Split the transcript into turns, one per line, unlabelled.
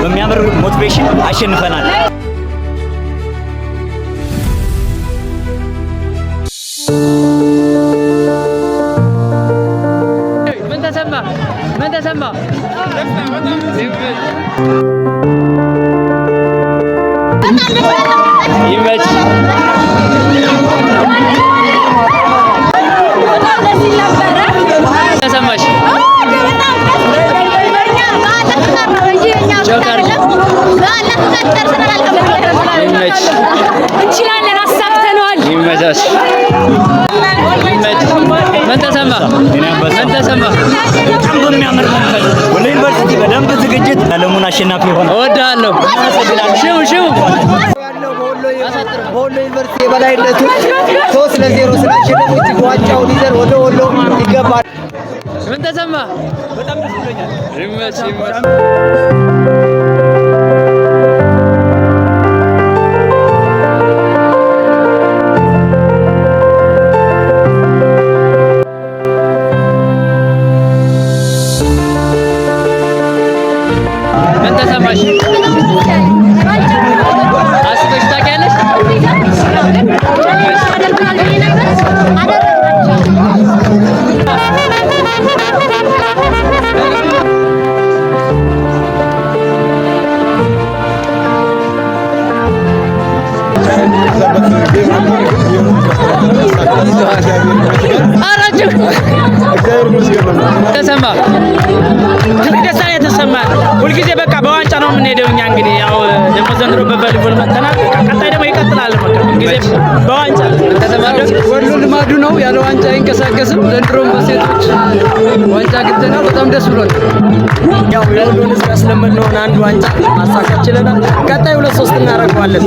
በሚያምር ሞቲቬሽን አሸንፈናል።
ምን ተሰማ?
ይመች ተሰማሽ? ይመች
እንችላለን፣ አሳክተነዋል።
ይመቻች።
ምን ተሰማ? ምን ተሰማ?
በጣም በሚያምር መንገድ ወሎ ዩኒቨርሲቲ በደንብ ዝግጅት ዓለሙን አሸናፊ ሆነ።
እወድሃለሁ። ሽው
በወሎ ዩኒቨርሲቲ የበላይነቱ 3-0 ስላሸነፉ እጅግ ዋንጫውን ይዘን ወደ ወሎ ይገባል።
ምን ተሰማ?
በጣም ደስ ብሎኛል።
ይመች ይመች። ምን ተሰማሽ? አስበሽ ታውቂያለሽ? ተሰማ
ትልቅ ደስታ ነው የተሰማን። ሁልጊዜ በቃ በዋንጫ ነው የምንሄደው። እኛ እንግዲህ ያው ደግሞ ዘንድሮ በቮሊቦል መጥተናል። ቀጣይ ደግሞ ይቀጥላል። በቃ ሁልጊዜ በዋንጫ
ተሰማ።
ወሎ ልማዱ ነው፣ ያለ ዋንጫ አይንቀሳቀስም። ዘንድሮም በሴቶች ዋንጫ ግጥተናል። በጣም ደስ ብሎን
ያው የወሎን ሕዝብ ያስለመድነውን አንድ ዋንጫ ማሳካት ችለናል። ቀጣይ 2-3 እናደርገዋለን።